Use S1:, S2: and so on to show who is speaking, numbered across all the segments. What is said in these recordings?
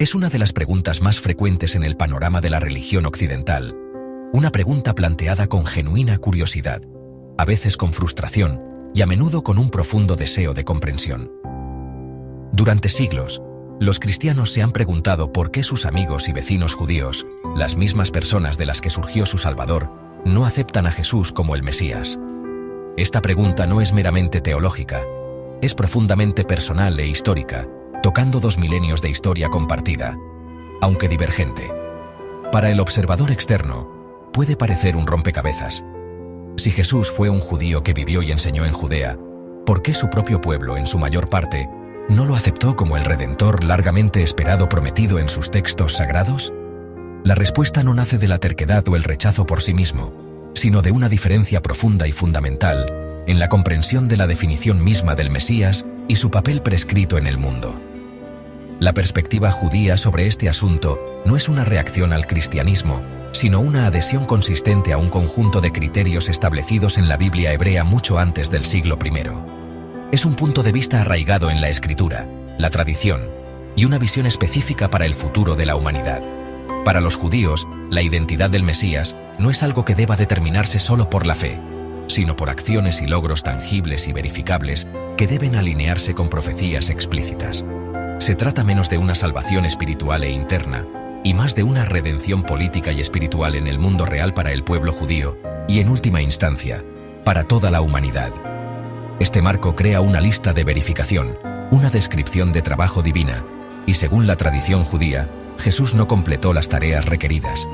S1: Es una de las preguntas más frecuentes en el panorama de la religión occidental, una pregunta planteada con genuina curiosidad, a veces con frustración y a menudo con un profundo deseo de comprensión. Durante siglos, los cristianos se han preguntado por qué sus amigos y vecinos judíos, las mismas personas de las que surgió su Salvador, no aceptan a Jesús como el Mesías. Esta pregunta no es meramente teológica, es profundamente personal e histórica, tocando 2 milenios de historia compartida, aunque divergente. Para el observador externo, puede parecer un rompecabezas. Si Jesús fue un judío que vivió y enseñó en Judea, ¿por qué su propio pueblo, en su mayor parte, no lo aceptó como el Redentor largamente esperado prometido en sus textos sagrados? La respuesta no nace de la terquedad o el rechazo por sí mismo, sino de una diferencia profunda y fundamental en la comprensión de la definición misma del Mesías y su papel prescrito en el mundo. La perspectiva judía sobre este asunto no es una reacción al cristianismo, sino una adhesión consistente a un conjunto de criterios establecidos en la Biblia hebrea mucho antes del siglo I. Es un punto de vista arraigado en la Escritura, la tradición y una visión específica para el futuro de la humanidad. Para los judíos, la identidad del Mesías no es algo que deba determinarse solo por la fe, sino por acciones y logros tangibles y verificables que deben alinearse con profecías explícitas. Se trata menos de una salvación espiritual e interna, y más de una redención política y espiritual en el mundo real para el pueblo judío, y en última instancia, para toda la humanidad. Este marco crea una lista de verificación, una descripción de trabajo divina, y según la tradición judía, Jesús no completó las tareas requeridas.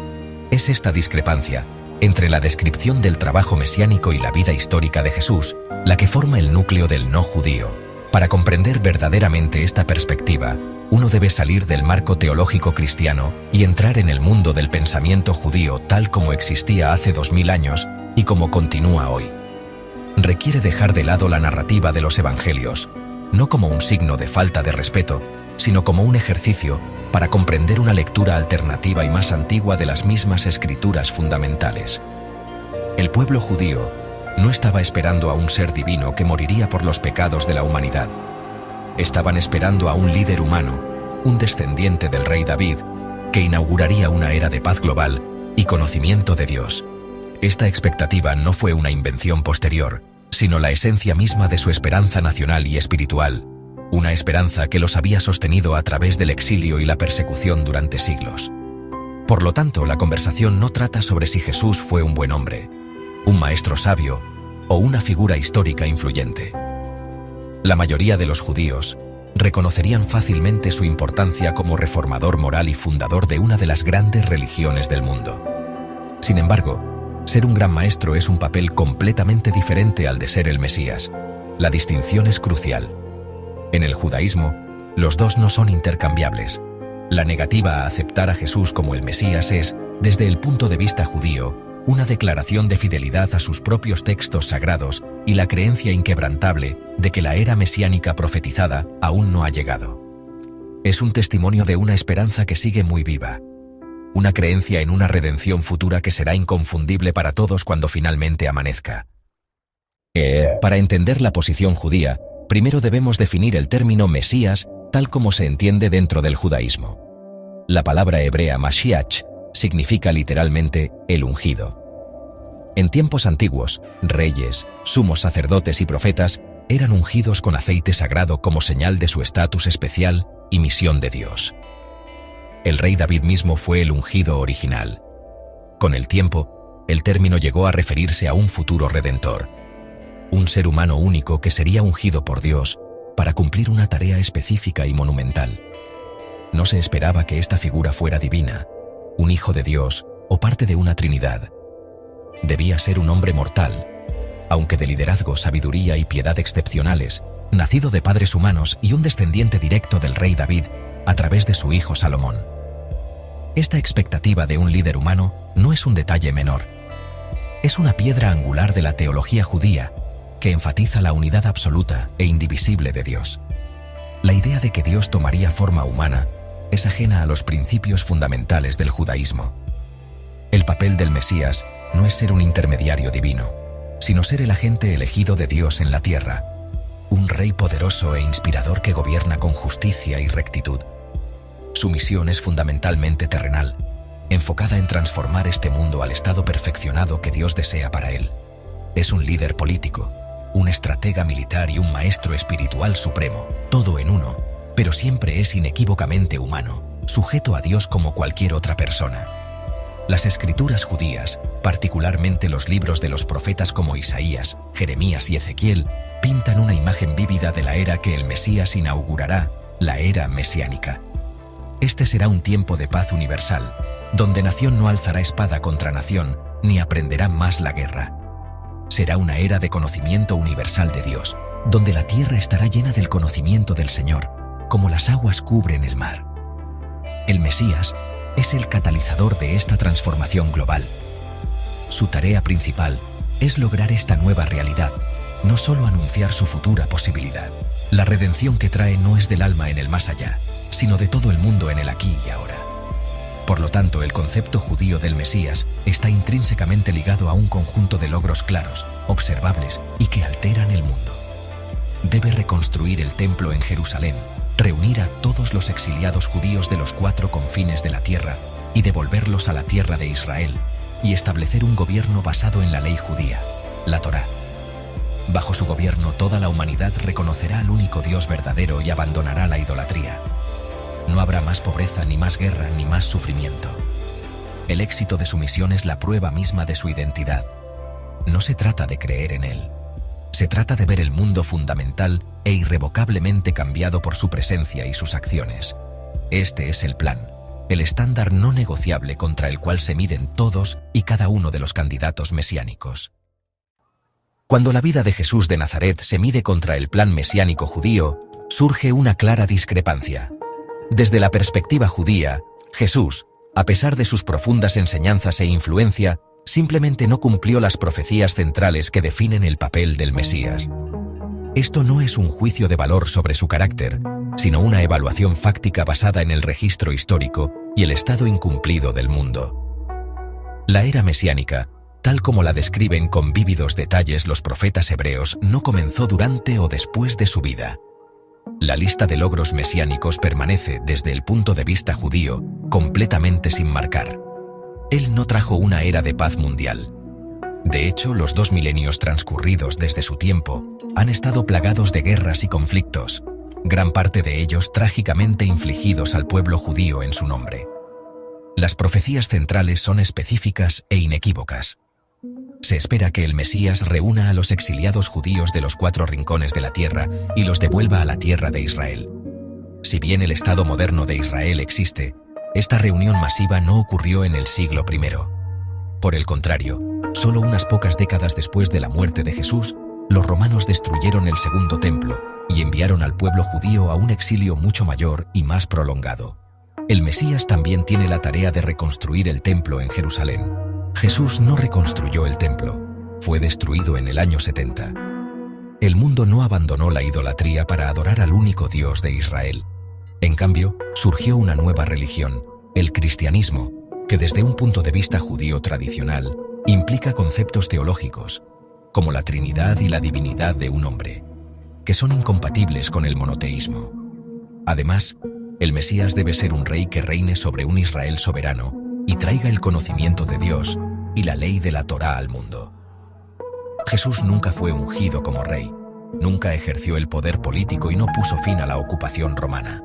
S1: Es esta discrepancia entre la descripción del trabajo mesiánico y la vida histórica de Jesús la que forma el núcleo del no judío. Para comprender verdaderamente esta perspectiva, uno debe salir del marco teológico cristiano y entrar en el mundo del pensamiento judío tal como existía hace 2000 años y como continúa hoy. Requiere dejar de lado la narrativa de los evangelios, no como un signo de falta de respeto, sino como un ejercicio para comprender una lectura alternativa y más antigua de las mismas escrituras fundamentales. El pueblo judío no estaba esperando a un ser divino que moriría por los pecados de la humanidad. Estaban esperando a un líder humano, un descendiente del rey David, que inauguraría una era de paz global y conocimiento de Dios. Esta expectativa no fue una invención posterior, sino la esencia misma de su esperanza nacional y espiritual, una esperanza que los había sostenido a través del exilio y la persecución durante siglos. Por lo tanto, la conversación no trata sobre si Jesús fue un buen hombre, un maestro sabio o una figura histórica influyente. La mayoría de los judíos reconocerían fácilmente su importancia como reformador moral y fundador de una de las grandes religiones del mundo. Sin embargo, ser un gran maestro es un papel completamente diferente al de ser el Mesías. La distinción es crucial. En el judaísmo, los dos no son intercambiables. La negativa a aceptar a Jesús como el Mesías es, desde el punto de vista judío, una declaración de fidelidad a sus propios textos sagrados y la creencia inquebrantable de que la era mesiánica profetizada aún no ha llegado. Es un testimonio de una esperanza que sigue muy viva, una creencia en una redención futura que será inconfundible para todos cuando finalmente amanezca. Para entender la posición judía, primero debemos definir el término Mesías tal como se entiende dentro del judaísmo. La palabra hebrea Mashiach significa literalmente el ungido. En tiempos antiguos, reyes, sumos sacerdotes y profetas eran ungidos con aceite sagrado como señal de su estatus especial y misión de Dios. El rey David mismo fue el ungido original. Con el tiempo, el término llegó a referirse a un futuro redentor, un ser humano único que sería ungido por Dios para cumplir una tarea específica y monumental. No se esperaba que esta figura fuera divina, un hijo de Dios o parte de una trinidad. Debía ser un hombre mortal, aunque de liderazgo, sabiduría y piedad excepcionales, nacido de padres humanos y un descendiente directo del rey David a través de su hijo Salomón. Esta expectativa de un líder humano no es un detalle menor. Es una piedra angular de la teología judía que enfatiza la unidad absoluta e indivisible de Dios. La idea de que Dios tomaría forma humana es ajena a los principios fundamentales del judaísmo. El papel del Mesías no es ser un intermediario divino, sino ser el agente elegido de Dios en la tierra, un rey poderoso e inspirador que gobierna con justicia y rectitud. Su misión es fundamentalmente terrenal, enfocada en transformar este mundo al estado perfeccionado que Dios desea para él. Es un líder político, un estratega militar y un maestro espiritual supremo, todo en uno, pero siempre es inequívocamente humano, sujeto a Dios como cualquier otra persona. Las escrituras judías, particularmente los libros de los profetas como Isaías, Jeremías y Ezequiel, pintan una imagen vívida de la era que el Mesías inaugurará, la era mesiánica. Este será un tiempo de paz universal, donde nación no alzará espada contra nación, ni aprenderá más la guerra. Será una era de conocimiento universal de Dios, donde la tierra estará llena del conocimiento del Señor, como las aguas cubren el mar. El Mesías es el catalizador de esta transformación global. Su tarea principal es lograr esta nueva realidad, no solo anunciar su futura posibilidad. La redención que trae no es del alma en el más allá, sino de todo el mundo en el aquí y ahora. Por lo tanto, el concepto judío del Mesías está intrínsecamente ligado a un conjunto de logros claros, observables y que alteran el mundo. Debe reconstruir el templo en Jerusalén, reunir a todos los exiliados judíos de los 4 confines de la tierra y devolverlos a la tierra de Israel, y establecer un gobierno basado en la ley judía, la Torá. Bajo su gobierno toda la humanidad reconocerá al único Dios verdadero y abandonará la idolatría. No habrá más pobreza, ni más guerra, ni más sufrimiento. El éxito de su misión es la prueba misma de su identidad. No se trata de creer en él. Se trata de ver el mundo fundamental e irrevocablemente cambiado por su presencia y sus acciones. Este es el plan, el estándar no negociable contra el cual se miden todos y cada uno de los candidatos mesiánicos. Cuando la vida de Jesús de Nazaret se mide contra el plan mesiánico judío, surge una clara discrepancia. Desde la perspectiva judía, Jesús, a pesar de sus profundas enseñanzas e influencia, simplemente no cumplió las profecías centrales que definen el papel del Mesías. Esto no es un juicio de valor sobre su carácter, sino una evaluación fáctica basada en el registro histórico y el estado incumplido del mundo. La era mesiánica, tal como la describen con vívidos detalles los profetas hebreos, no comenzó durante o después de su vida. La lista de logros mesiánicos permanece, desde el punto de vista judío, completamente sin marcar. Él no trajo una era de paz mundial. De hecho, los 2 milenios transcurridos desde su tiempo han estado plagados de guerras y conflictos, gran parte de ellos trágicamente infligidos al pueblo judío en su nombre. Las profecías centrales son específicas e inequívocas. Se espera que el Mesías reúna a los exiliados judíos de los 4 rincones de la tierra y los devuelva a la tierra de Israel. Si bien el Estado moderno de Israel existe, esta reunión masiva no ocurrió en el siglo I. Por el contrario, solo unas pocas décadas después de la muerte de Jesús, los romanos destruyeron el segundo templo y enviaron al pueblo judío a un exilio mucho mayor y más prolongado. El Mesías también tiene la tarea de reconstruir el templo en Jerusalén. Jesús no reconstruyó el templo, fue destruido en el año 70. El mundo no abandonó la idolatría para adorar al único Dios de Israel. En cambio, surgió una nueva religión, el cristianismo, que desde un punto de vista judío tradicional, implica conceptos teológicos, como la Trinidad y la divinidad de un hombre, que son incompatibles con el monoteísmo. Además, el Mesías debe ser un rey que reine sobre un Israel soberano y traiga el conocimiento de Dios y la ley de la Torá al mundo. Jesús nunca fue ungido como rey, nunca ejerció el poder político y no puso fin a la ocupación romana.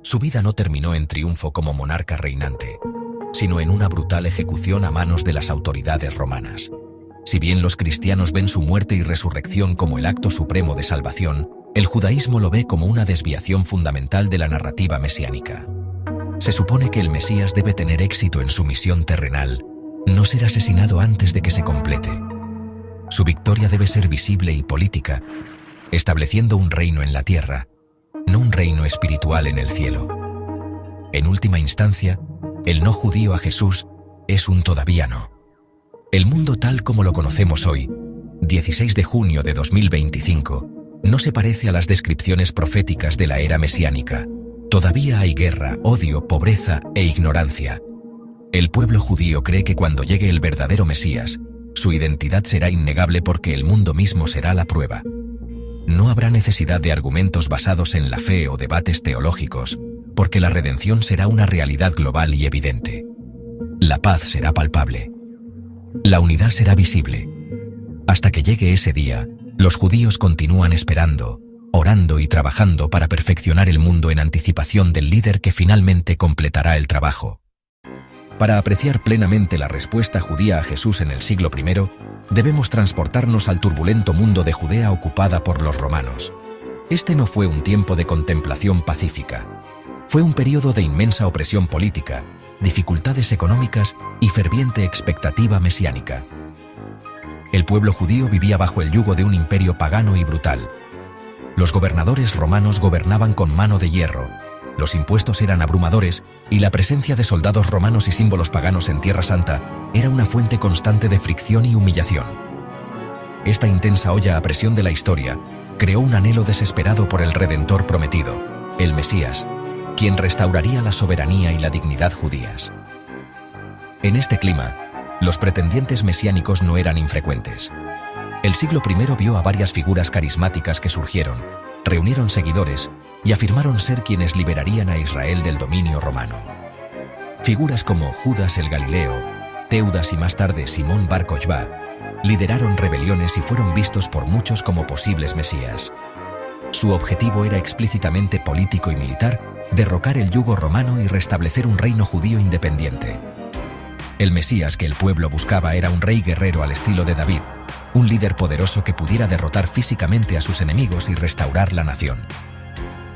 S1: Su vida no terminó en triunfo como monarca reinante, sino en una brutal ejecución a manos de las autoridades romanas. Si bien los cristianos ven su muerte y resurrección como el acto supremo de salvación, el judaísmo lo ve como una desviación fundamental de la narrativa mesiánica. Se supone que el Mesías debe tener éxito en su misión terrenal, no ser asesinado antes de que se complete. Su victoria debe ser visible y política, estableciendo un reino en la tierra, no un reino espiritual en el cielo. En última instancia, el no judío a Jesús es un todavía no. El mundo tal como lo conocemos hoy, 16 de junio de 2025, no se parece a las descripciones proféticas de la era mesiánica. Todavía hay guerra, odio, pobreza e ignorancia. El pueblo judío cree que cuando llegue el verdadero Mesías, su identidad será innegable porque el mundo mismo será la prueba. No habrá necesidad de argumentos basados en la fe o debates teológicos, porque la redención será una realidad global y evidente. La paz será palpable. La unidad será visible. Hasta que llegue ese día, los judíos continúan esperando, orando y trabajando para perfeccionar el mundo en anticipación del líder que finalmente completará el trabajo. Para apreciar plenamente la respuesta judía a Jesús en el siglo I, debemos transportarnos al turbulento mundo de Judea ocupada por los romanos. Este no fue un tiempo de contemplación pacífica. Fue un periodo de inmensa opresión política, dificultades económicas y ferviente expectativa mesiánica. El pueblo judío vivía bajo el yugo de un imperio pagano y brutal. Los gobernadores romanos gobernaban con mano de hierro, los impuestos eran abrumadores y la presencia de soldados romanos y símbolos paganos en Tierra Santa era una fuente constante de fricción y humillación. Esta intensa olla a presión de la historia creó un anhelo desesperado por el Redentor prometido, el Mesías, quien restauraría la soberanía y la dignidad judías. En este clima, los pretendientes mesiánicos no eran infrecuentes. El siglo I vio a varias figuras carismáticas que surgieron, reunieron seguidores y afirmaron ser quienes liberarían a Israel del dominio romano. Figuras como Judas el Galileo, Teudas y más tarde Simón Bar Kokhba lideraron rebeliones y fueron vistos por muchos como posibles mesías. Su objetivo era explícitamente político y militar, derrocar el yugo romano y restablecer un reino judío independiente. El Mesías que el pueblo buscaba era un rey guerrero al estilo de David, un líder poderoso que pudiera derrotar físicamente a sus enemigos y restaurar la nación.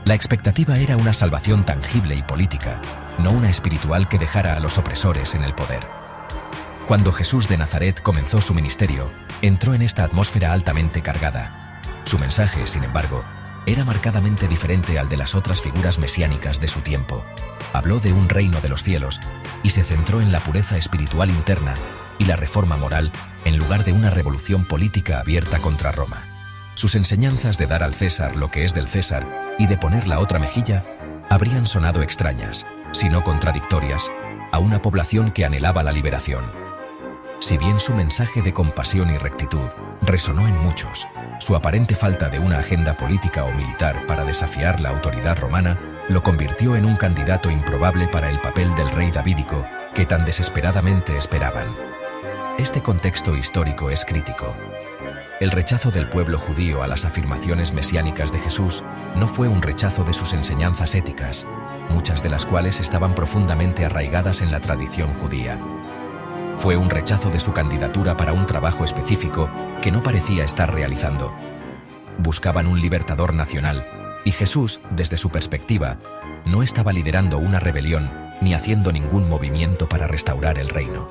S1: La expectativa era una salvación tangible y política, no una espiritual que dejara a los opresores en el poder. Cuando Jesús de Nazaret comenzó su ministerio, entró en esta atmósfera altamente cargada. Su mensaje, sin embargo, era marcadamente diferente al de las otras figuras mesiánicas de su tiempo. Habló de un reino de los cielos y se centró en la pureza espiritual interna y la reforma moral en lugar de una revolución política abierta contra Roma. Sus enseñanzas de dar al César lo que es del César y de poner la otra mejilla habrían sonado extrañas, si no contradictorias, a una población que anhelaba la liberación. Si bien su mensaje de compasión y rectitud resonó en muchos, su aparente falta de una agenda política o militar para desafiar la autoridad romana lo convirtió en un candidato improbable para el papel del rey davídico que tan desesperadamente esperaban. Este contexto histórico es crítico. El rechazo del pueblo judío a las afirmaciones mesiánicas de Jesús no fue un rechazo de sus enseñanzas éticas, muchas de las cuales estaban profundamente arraigadas en la tradición judía. Fue un rechazo de su candidatura para un trabajo específico que no parecía estar realizando. Buscaban un libertador nacional, y Jesús, desde su perspectiva, no estaba liderando una rebelión ni haciendo ningún movimiento para restaurar el reino.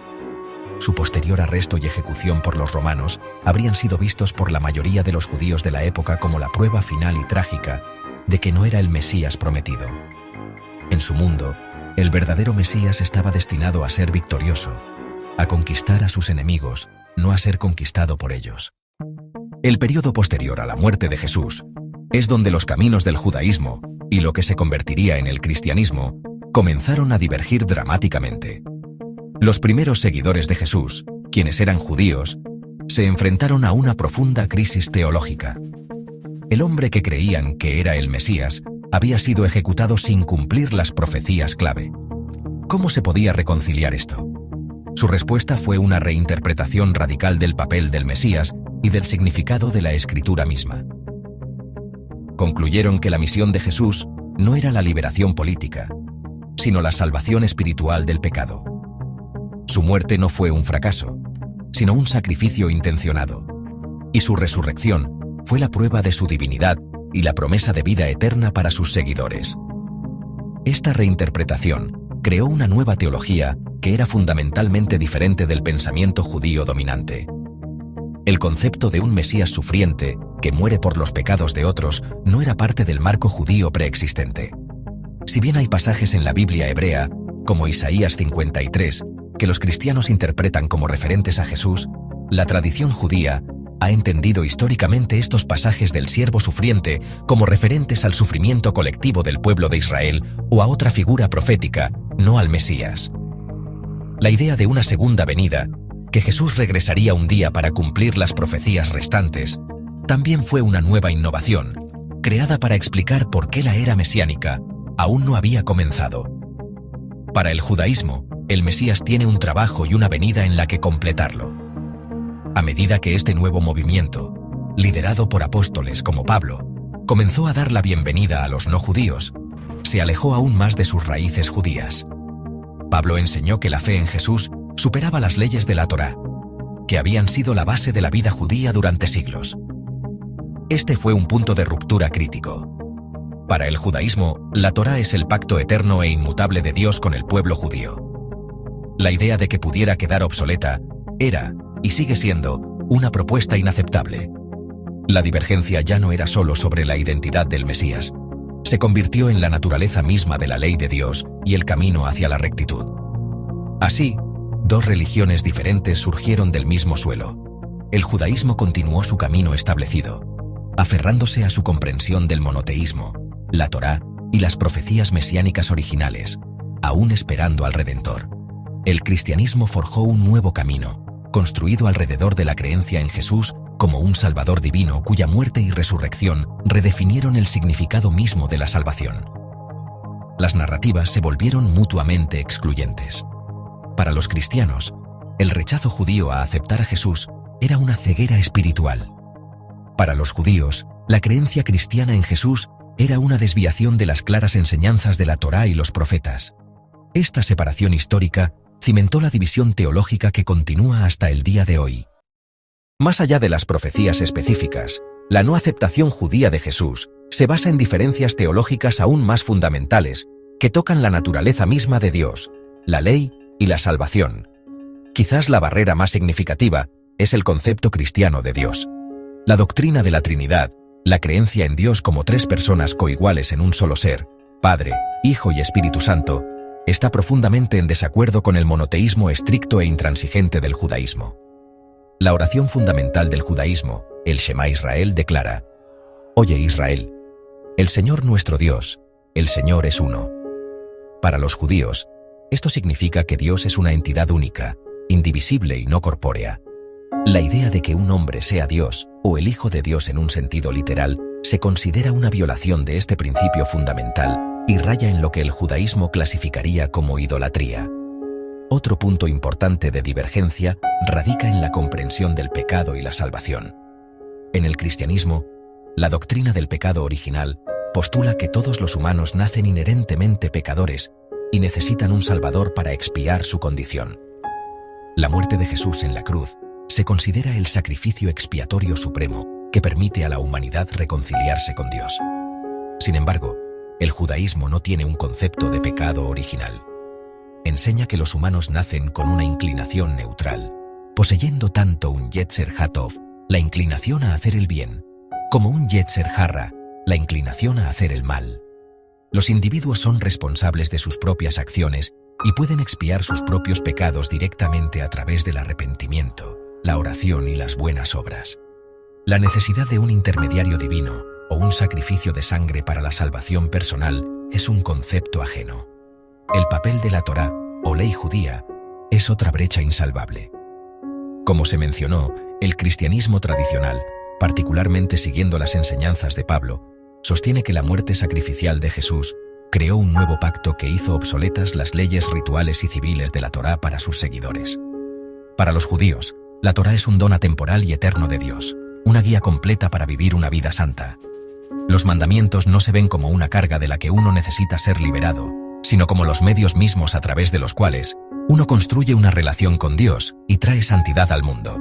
S1: Su posterior arresto y ejecución por los romanos habrían sido vistos por la mayoría de los judíos de la época como la prueba final y trágica de que no era el Mesías prometido. En su mundo, el verdadero Mesías estaba destinado a ser victorioso, a conquistar a sus enemigos, no a ser conquistado por ellos. El periodo posterior a la muerte de Jesús es donde los caminos del judaísmo y lo que se convertiría en el cristianismo comenzaron a divergir dramáticamente. Los primeros seguidores de Jesús, quienes eran judíos, se enfrentaron a una profunda crisis teológica. El hombre que creían que era el Mesías había sido ejecutado sin cumplir las profecías clave. ¿Cómo se podía reconciliar esto? Su respuesta fue una reinterpretación radical del papel del Mesías y del significado de la Escritura misma. Concluyeron que la misión de Jesús no era la liberación política, sino la salvación espiritual del pecado. Su muerte no fue un fracaso, sino un sacrificio intencionado, y su resurrección fue la prueba de su divinidad y la promesa de vida eterna para sus seguidores. Esta reinterpretación creó una nueva teología que era fundamentalmente diferente del pensamiento judío dominante. El concepto de un Mesías sufriente que muere por los pecados de otros no era parte del marco judío preexistente. Si bien hay pasajes en la Biblia hebrea, como Isaías 53, que los cristianos interpretan como referentes a Jesús, la tradición judía ha entendido históricamente estos pasajes del siervo sufriente como referentes al sufrimiento colectivo del pueblo de Israel o a otra figura profética, no al Mesías. La idea de una segunda venida, que Jesús regresaría un día para cumplir las profecías restantes, también fue una nueva innovación, creada para explicar por qué la era mesiánica aún no había comenzado. Para el judaísmo, el Mesías tiene un trabajo y una venida en la que completarlo. A medida que este nuevo movimiento, liderado por apóstoles como Pablo, comenzó a dar la bienvenida a los no judíos, se alejó aún más de sus raíces judías. Pablo enseñó que la fe en Jesús superaba las leyes de la Torá, que habían sido la base de la vida judía durante siglos. Este fue un punto de ruptura crítico. Para el judaísmo, la Torá es el pacto eterno e inmutable de Dios con el pueblo judío. La idea de que pudiera quedar obsoleta era, y sigue siendo, una propuesta inaceptable. La divergencia ya no era solo sobre la identidad del Mesías, se convirtió en la naturaleza misma de la ley de Dios y el camino hacia la rectitud. Así, dos religiones diferentes surgieron del mismo suelo. El judaísmo continuó su camino establecido, aferrándose a su comprensión del monoteísmo, la Torá y las profecías mesiánicas originales, aún esperando al Redentor. El cristianismo forjó un nuevo camino, construido alrededor de la creencia en Jesús como un Salvador divino cuya muerte y resurrección redefinieron el significado mismo de la salvación. Las narrativas se volvieron mutuamente excluyentes. Para los cristianos, el rechazo judío a aceptar a Jesús era una ceguera espiritual. Para los judíos, la creencia cristiana en Jesús era una desviación de las claras enseñanzas de la Torá y los profetas. Esta separación histórica cimentó la división teológica que continúa hasta el día de hoy. Más allá de las profecías específicas, la no aceptación judía de Jesús se basa en diferencias teológicas aún más fundamentales que tocan la naturaleza misma de Dios, la ley y la salvación. Quizás la barrera más significativa es el concepto cristiano de Dios. La doctrina de la Trinidad, la creencia en Dios como tres personas coiguales en un solo ser, Padre, Hijo y Espíritu Santo, está profundamente en desacuerdo con el monoteísmo estricto e intransigente del judaísmo. La oración fundamental del judaísmo, el Shema Israel, declara: Oye Israel, el Señor nuestro Dios, el Señor es uno. Para los judíos, esto significa que Dios es una entidad única, indivisible y no corpórea. La idea de que un hombre sea Dios, o el Hijo de Dios en un sentido literal, se considera una violación de este principio fundamental y raya en lo que el judaísmo clasificaría como idolatría. Otro punto importante de divergencia radica en la comprensión del pecado y la salvación. En el cristianismo, la doctrina del pecado original postula que todos los humanos nacen inherentemente pecadores y necesitan un Salvador para expiar su condición. La muerte de Jesús en la cruz se considera el sacrificio expiatorio supremo que permite a la humanidad reconciliarse con Dios. Sin embargo, el judaísmo no tiene un concepto de pecado original. Enseña que los humanos nacen con una inclinación neutral, poseyendo tanto un Yetzer Hatov, la inclinación a hacer el bien, como un Yetzer Harra, la inclinación a hacer el mal. Los individuos son responsables de sus propias acciones y pueden expiar sus propios pecados directamente a través del arrepentimiento, la oración y las buenas obras. La necesidad de un intermediario divino o un sacrificio de sangre para la salvación personal es un concepto ajeno. El papel de la Torá, o ley judía, es otra brecha insalvable. Como se mencionó, el cristianismo tradicional, particularmente siguiendo las enseñanzas de Pablo, sostiene que la muerte sacrificial de Jesús creó un nuevo pacto que hizo obsoletas las leyes rituales y civiles de la Torá para sus seguidores. Para los judíos, la Torá es un don atemporal y eterno de Dios, una guía completa para vivir una vida santa. Los mandamientos no se ven como una carga de la que uno necesita ser liberado, sino como los medios mismos a través de los cuales uno construye una relación con Dios y trae santidad al mundo.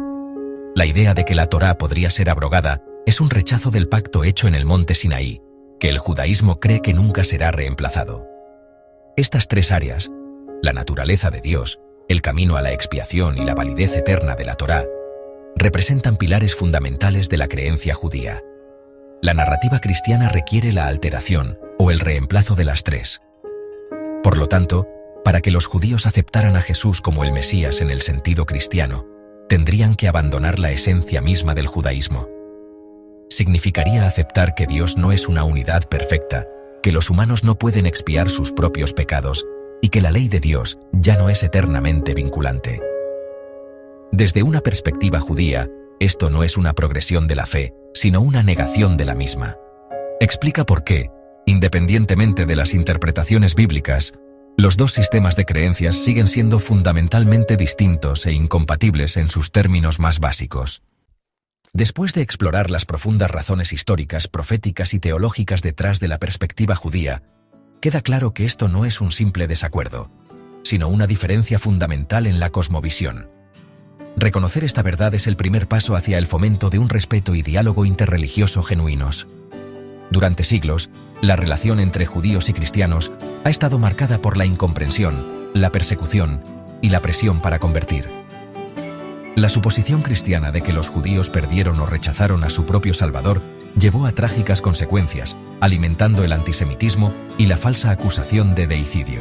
S1: La idea de que la Torá podría ser abrogada es un rechazo del pacto hecho en el monte Sinaí, que el judaísmo cree que nunca será reemplazado. Estas tres áreas, la naturaleza de Dios, el camino a la expiación y la validez eterna de la Torá, representan pilares fundamentales de la creencia judía. La narrativa cristiana requiere la alteración o el reemplazo de las tres. Por lo tanto, para que los judíos aceptaran a Jesús como el Mesías en el sentido cristiano, tendrían que abandonar la esencia misma del judaísmo. Significaría aceptar que Dios no es una unidad perfecta, que los humanos no pueden expiar sus propios pecados y que la ley de Dios ya no es eternamente vinculante. Desde una perspectiva judía, esto no es una progresión de la fe, sino una negación de la misma. Explica por qué, Independientemente de las interpretaciones bíblicas, los dos sistemas de creencias siguen siendo fundamentalmente distintos e incompatibles en sus términos más básicos. Después de explorar las profundas razones históricas, proféticas y teológicas detrás de la perspectiva judía, queda claro que esto no es un simple desacuerdo, sino una diferencia fundamental en la cosmovisión. Reconocer esta verdad es el primer paso hacia el fomento de un respeto y diálogo interreligioso genuinos. Durante siglos, la relación entre judíos y cristianos ha estado marcada por la incomprensión, la persecución y la presión para convertir. La suposición cristiana de que los judíos perdieron o rechazaron a su propio Salvador llevó a trágicas consecuencias, alimentando el antisemitismo y la falsa acusación de deicidio.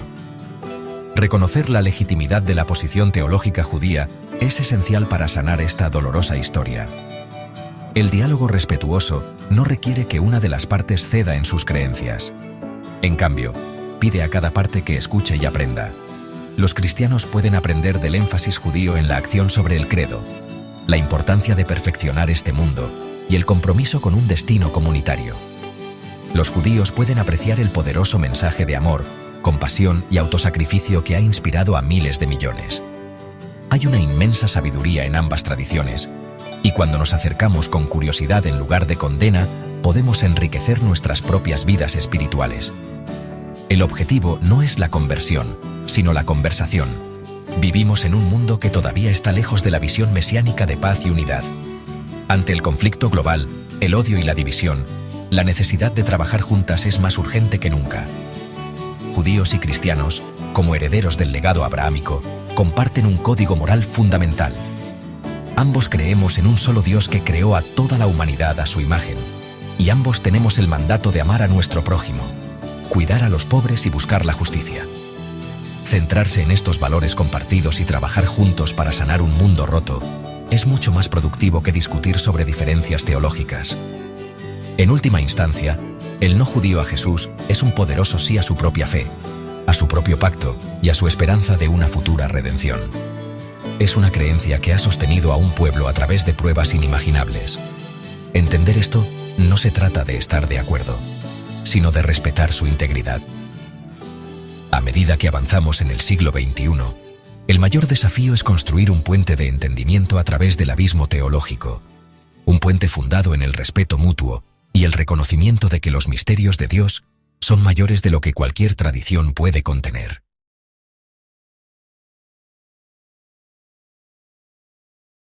S1: Reconocer la legitimidad de la posición teológica judía es esencial para sanar esta dolorosa historia. El diálogo respetuoso no requiere que una de las partes ceda en sus creencias. En cambio, pide a cada parte que escuche y aprenda. Los cristianos pueden aprender del énfasis judío en la acción sobre el credo, la importancia de perfeccionar este mundo y el compromiso con un destino comunitario. Los judíos pueden apreciar el poderoso mensaje de amor, compasión y autosacrificio que ha inspirado a miles de millones. Hay una inmensa sabiduría en ambas tradiciones, y cuando nos acercamos con curiosidad en lugar de condena, podemos enriquecer nuestras propias vidas espirituales. El objetivo no es la conversión, sino la conversación. Vivimos en un mundo que todavía está lejos de la visión mesiánica de paz y unidad. Ante el conflicto global, el odio y la división, la necesidad de trabajar juntas es más urgente que nunca. Judíos y cristianos, como herederos del legado abrahámico, comparten un código moral fundamental. Ambos creemos en un solo Dios que creó a toda la humanidad a su imagen, y ambos tenemos el mandato de amar a nuestro prójimo, cuidar a los pobres y buscar la justicia. Centrarse en estos valores compartidos y trabajar juntos para sanar un mundo roto es mucho más productivo que discutir sobre diferencias teológicas. En última instancia, el no judío a Jesús es un poderoso sí a su propia fe, a su propio pacto y a su esperanza de una futura redención. Es una creencia que ha sostenido a un pueblo a través de pruebas inimaginables. Entender esto no se trata de estar de acuerdo, sino de respetar su integridad. A medida que avanzamos en el siglo XXI, el mayor desafío es construir un puente de entendimiento a través del abismo teológico, un puente fundado en el respeto mutuo y el reconocimiento de que los misterios de Dios son mayores de lo que cualquier tradición puede contener.